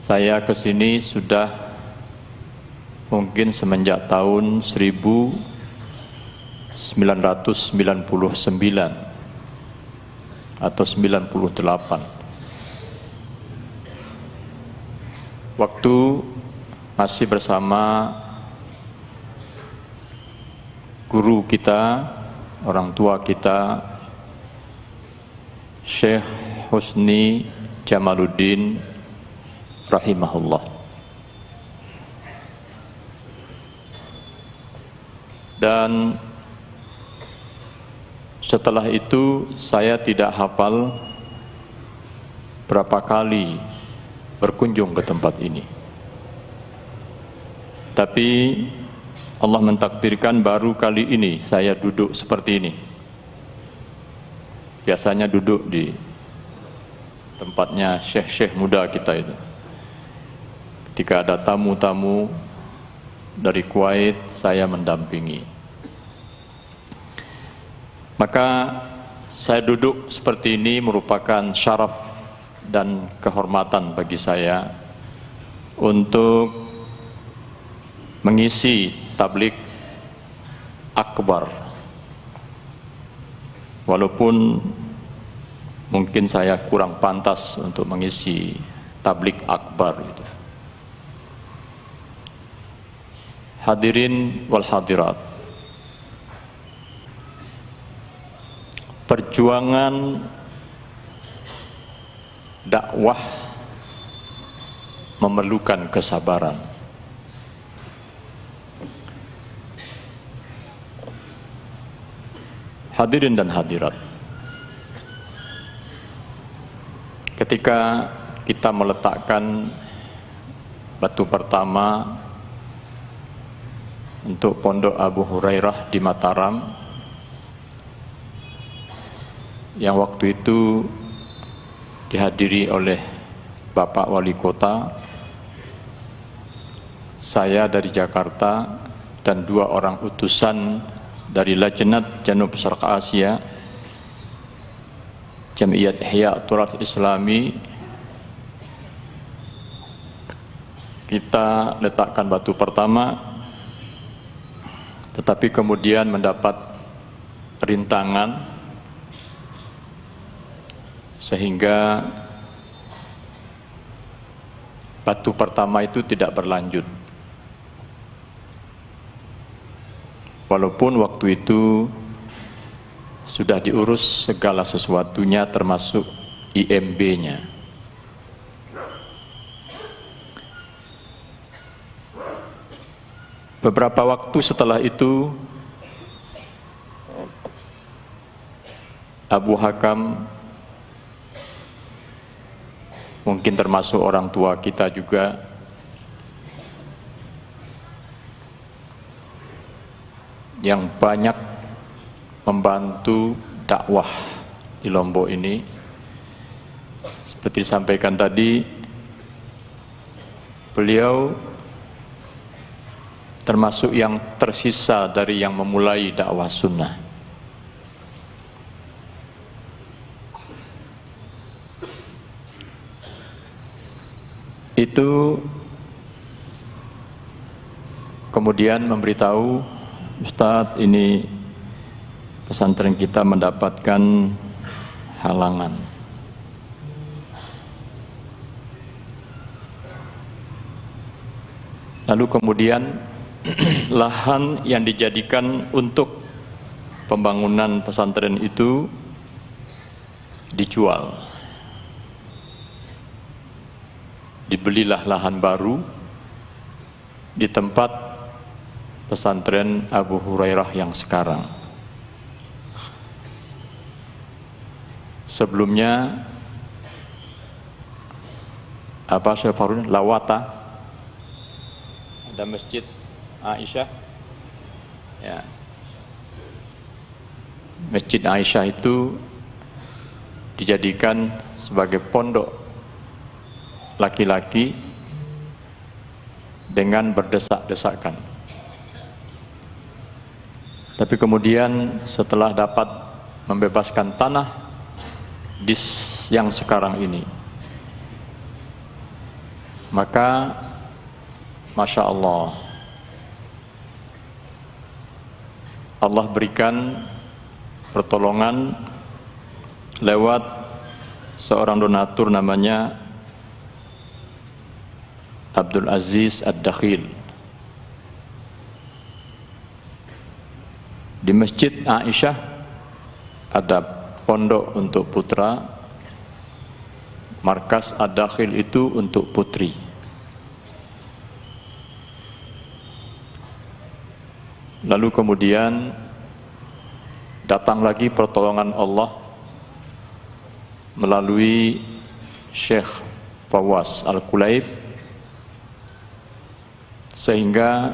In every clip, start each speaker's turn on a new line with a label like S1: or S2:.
S1: Saya ke sini sudah mungkin semenjak tahun 1999 atau 98. Waktu masih bersama guru kita, orang tua kita, Syekh Husni Jamaluddin rahimahullah. Dan setelah itu saya tidak hafal berapa kali berkunjung ke tempat ini. Tapi Allah mentakdirkan baru kali ini saya duduk seperti ini. Biasanya duduk di tempatnya syekh-syekh muda kita itu. Ketika ada tamu-tamu dari Kuwait, saya mendampingi. Maka saya duduk seperti ini merupakan syaraf dan kehormatan bagi saya untuk mengisi tabligh akbar. Walaupun mungkin saya kurang pantas untuk mengisi tabligh akbar itu. Hadirin wal hadirat, perjuangan dakwah memerlukan kesabaran. Hadirin dan hadirat, ketika kita meletakkan batu pertama untuk Pondok Abu Hurairah di Mataram, yang waktu itu dihadiri oleh Bapak Wali Kota, saya dari Jakarta, dan 2 orang utusan dari Lajnat Janub Syarq Asia, Jamiyat Ihya Turath Islami. Kita letakkan batu pertama, tetapi kemudian mendapat rintangan sehingga batu pertama itu tidak berlanjut. Walaupun waktu itu sudah diurus segala sesuatunya termasuk IMB-nya. Beberapa waktu setelah itu Abu Hakam, mungkin termasuk orang tua kita juga, yang banyak membantu dakwah di Lombok ini. Seperti disampaikan tadi, beliau termasuk yang tersisa dari yang memulai dakwah sunnah. Itu kemudian memberitahu, Ustadz, ini pesantren kita mendapatkan halangan. Lalu kemudian lahan yang dijadikan untuk pembangunan pesantren itu dijual. Dibelilah lahan baru di tempat pesantren Abu Hurairah yang sekarang. Sebelumnya apa, Syekh Farun, Lawata, ada Masjid Aisyah, ya. Masjid Aisyah itu dijadikan sebagai pondok laki-laki dengan berdesak-desakan. Tapi kemudian setelah dapat membebaskan tanah di yang sekarang ini, Maka Masya Allah, Allah berikan pertolongan lewat seorang donatur namanya Abdul Aziz Ad-Dakhil. Di Masjid Aisyah ada pondok untuk putra, markas Ad-Dakhil itu untuk putri. Lalu kemudian datang lagi pertolongan Allah melalui Syekh Fawaz Al-Kulaib, sehingga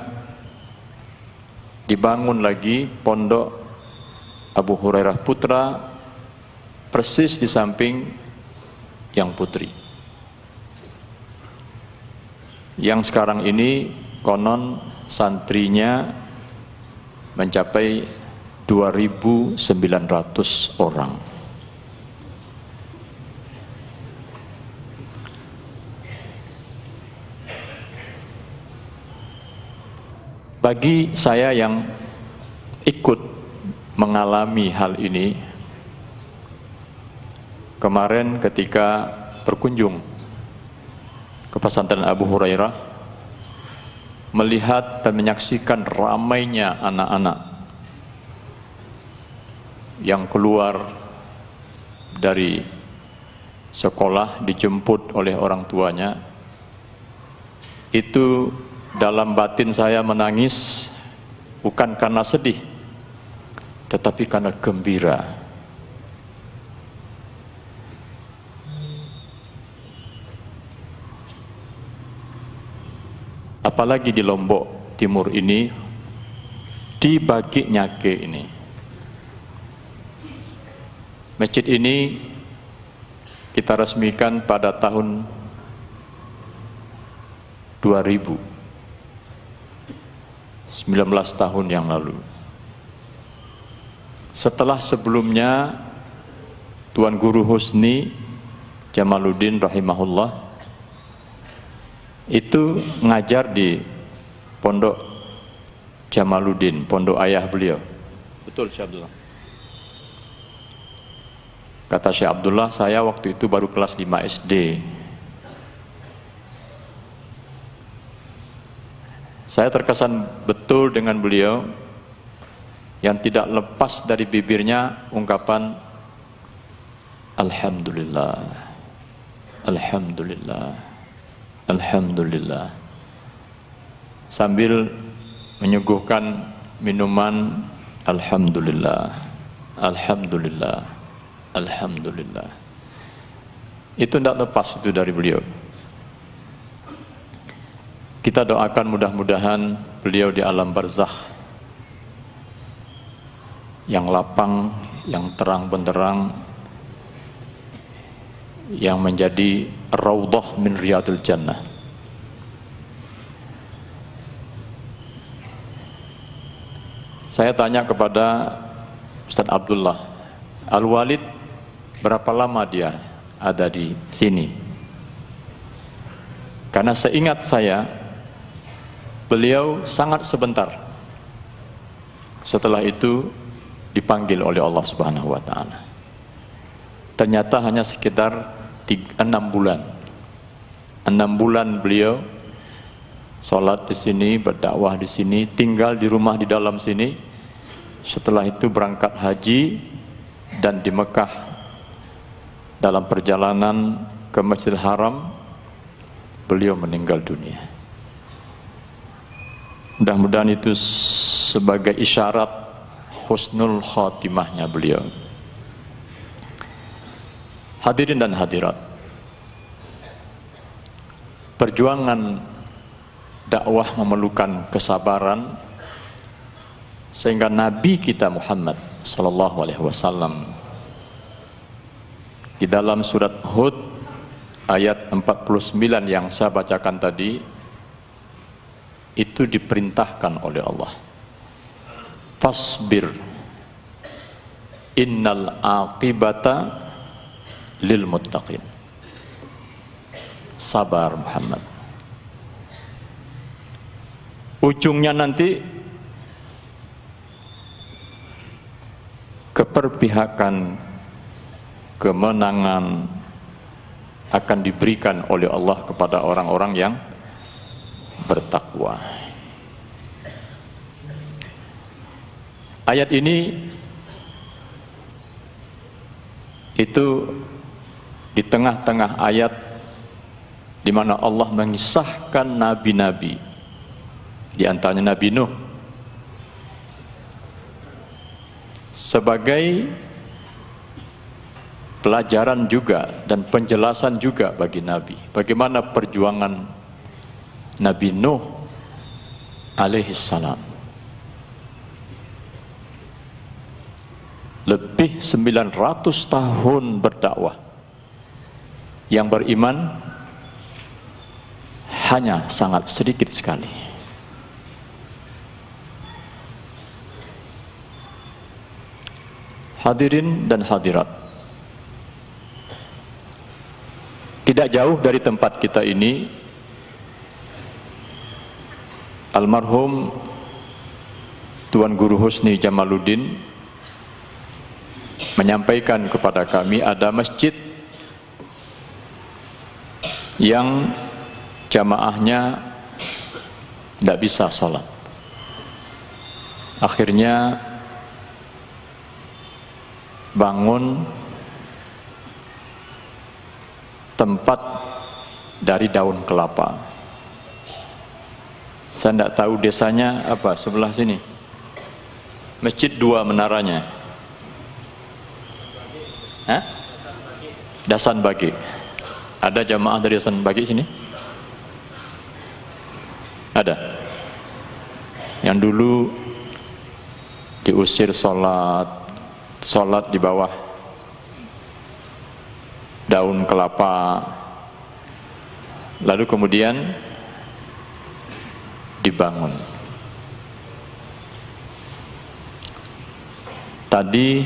S1: dibangun lagi pondok Abu Hurairah Putra persis di samping yang putri. Yang sekarang ini konon santrinya mencapai 2.900 orang. Bagi saya yang ikut mengalami hal ini, kemarin ketika berkunjung ke pesantren Abu Hurairah, melihat dan menyaksikan ramainya anak-anak yang keluar dari sekolah dijemput oleh orang tuanya, itu dalam batin saya menangis, bukan karena sedih, tetapi karena gembira. Apalagi di Lombok Timur ini, di Bagi Nyake ini. Masjid ini kita resmikan pada tahun 2000. 19 tahun yang lalu. Setelah sebelumnya Tuan Guru Husni Jamaluddin rahimahullah itu ngajar di Pondok Jamaluddin, pondok ayah beliau. Betul Syekh Abdullah. Kata Syekh Abdullah, saya waktu itu baru kelas 5 SD. Saya terkesan betul dengan beliau yang tidak lepas dari bibirnya ungkapan Alhamdulillah, Alhamdulillah, Alhamdulillah, sambil menyuguhkan minuman Alhamdulillah, Alhamdulillah, Alhamdulillah. Itu tidak lepas itu dari beliau. Kita doakan mudah-mudahan beliau di alam barzakh yang lapang, yang terang benderang, yang menjadi raudhah min riyadil jannah. Saya tanya kepada Ustaz Abdullah, Al-Walid berapa lama dia ada di sini? Karena seingat saya, beliau sangat sebentar. Setelah itu dipanggil oleh Allah Subhanahu wa taala. Ternyata hanya sekitar 6 bulan. 6 bulan beliau sholat di sini, berdakwah di sini, tinggal di rumah di dalam sini. Setelah itu berangkat haji, dan di Mekah dalam perjalanan ke Masjidil Haram beliau meninggal dunia. Mudah-mudahan itu sebagai isyarat husnul khatimahnya beliau. Hadirin dan hadirat, perjuangan dakwah memerlukan kesabaran, sehingga Nabi kita Muhammad sallallahu alaihi wasallam di dalam surat Hud ayat 49 yang saya bacakan tadi, itu diperintahkan oleh Allah, fasbir innal aqibata lil muttaqin. Sabar Muhammad, ujungnya nanti keperpihakan, kemenangan akan diberikan oleh Allah kepada orang-orang yang bertakwa. Ayat ini itu di tengah-tengah ayat di mana Allah mengisahkan nabi-nabi, di antaranya Nabi Nuh, sebagai pelajaran juga dan penjelasan juga bagi Nabi. Bagaimana perjuangan Nabi Nuh alaihissalam. Lebih 900 tahun berdakwah. Yang beriman hanya sangat sedikit sekali. Hadirin dan hadirat, tidak jauh dari tempat kita ini, almarhum Tuan Guru Husni Jamaluddin menyampaikan kepada kami ada masjid yang jamaahnya tidak bisa sholat. Akhirnya bangun tempat dari daun kelapa. Saya tidak tahu desanya apa, sebelah sini. Masjid 2 menaranya. Hah? Dasan Bagi. Ada jamaah dari Dasan Bagi sini? Ada. Yang dulu diusir sholat di bawah daun kelapa, lalu kemudian dibangun. Tadi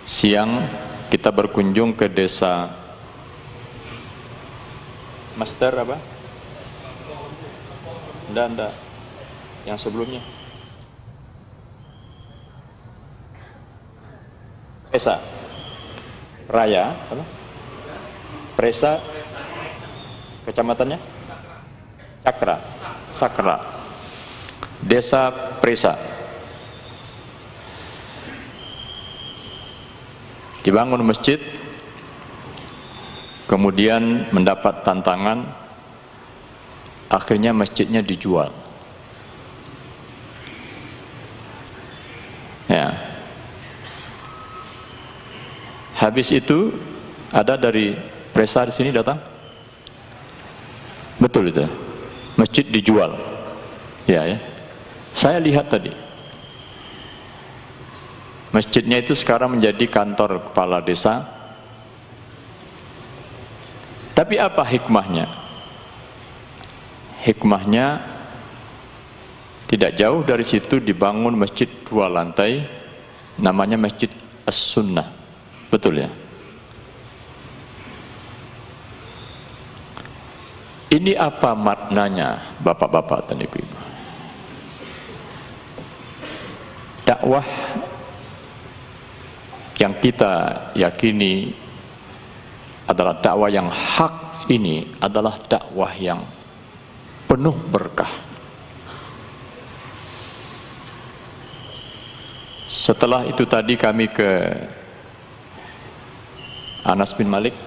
S1: siang kita berkunjung ke desa Master apa? Ndak. Yang sebelumnya. Presa Raya, apa? Presa, kecamatannya? Sakra. Desa Presa. Dibangun masjid, kemudian mendapat tantangan, akhirnya masjidnya dijual. Ya. Habis itu ada dari Presa di sini datang. Betul itu. Masjid dijual. Ya. Saya lihat tadi. Masjidnya itu sekarang menjadi kantor kepala desa. Tapi apa hikmahnya? Hikmahnya tidak jauh dari situ dibangun masjid 2 lantai, namanya Masjid As-Sunnah. Betul ya? Ini apa maknanya, bapak-bapak dan ibu-ibu? Dakwah yang kita yakini adalah dakwah yang hak ini adalah dakwah yang penuh berkah. Setelah itu tadi kami ke Anas bin Malik,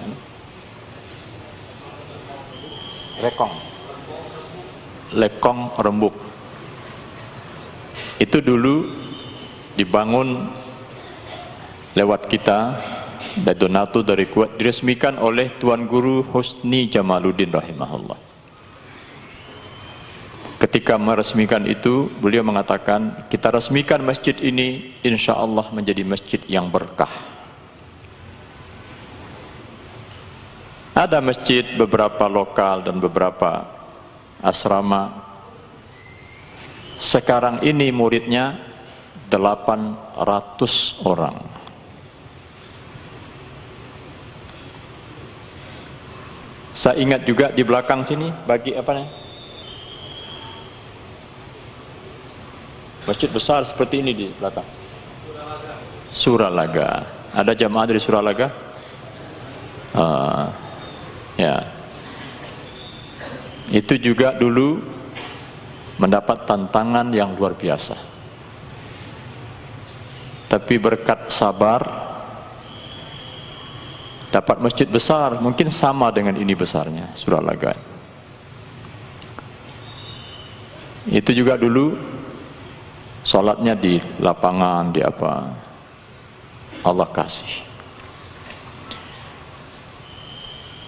S1: Lekong Rembuk. Itu dulu dibangun lewat kita, dan donatur dari Kuwait, diresmikan oleh Tuan Guru Husni Jamaluddin rahimahullah. Ketika meresmikan itu, beliau mengatakan, kita resmikan masjid ini, insya Allah menjadi masjid yang berkah. Ada masjid beberapa lokal dan beberapa asrama. Sekarang ini muridnya 800 orang. Saya ingat juga di belakang sini, bagi apa nih? Masjid besar seperti ini di belakang. Suralaga. Ada jamaah dari Suralaga? Ya. Itu juga dulu mendapat tantangan yang luar biasa. Tapi berkat sabar, dapat masjid besar, mungkin sama dengan ini besarnya, Suralaga. Itu juga dulu sholatnya di lapangan, di apa. Allah kasih.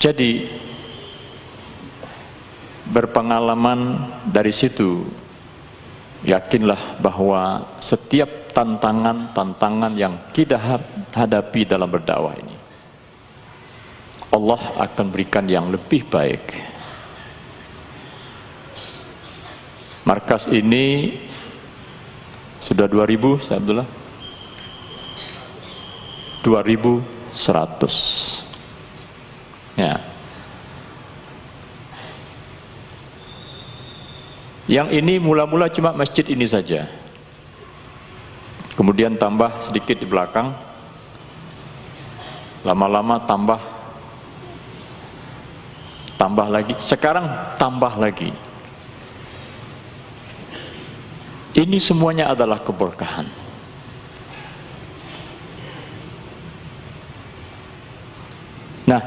S1: Jadi berpengalaman dari situ, yakinlah bahwa setiap tantangan yang kita hadapi dalam berdakwah ini, Allah akan berikan yang lebih baik. Markas ini sudah 2000, saya Abdullah? 2100. Ya. Yang ini mula-mula cuma masjid ini saja. Kemudian tambah sedikit di belakang. Lama-lama tambah lagi. Sekarang tambah lagi. Ini semuanya adalah keberkahan. Nah,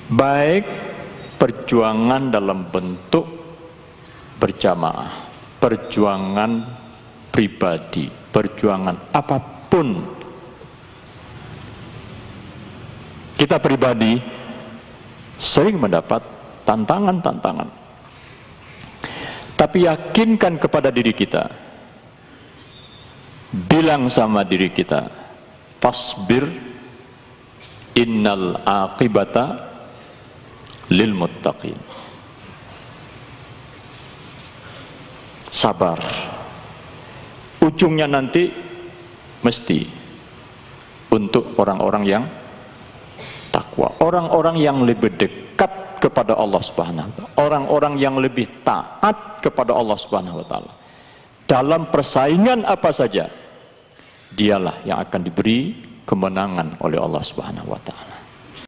S1: baik perjuangan dalam bentuk berjamaah, perjuangan pribadi, perjuangan apapun, kita pribadi sering mendapat tantangan-tantangan. Tapi yakinkan kepada diri kita, bilang sama diri kita, fasbir innal aqibata lil muttaqin. Sabar. Ujungnya nanti mesti untuk orang-orang yang takwa, orang-orang yang lebih dekat kepada Allah Subhanahu wa taala, orang-orang yang lebih taat kepada Allah Subhanahu wa taala. Dalam persaingan apa saja, dialah yang akan diberi kemenangan oleh Allah Subhanahu wa taala.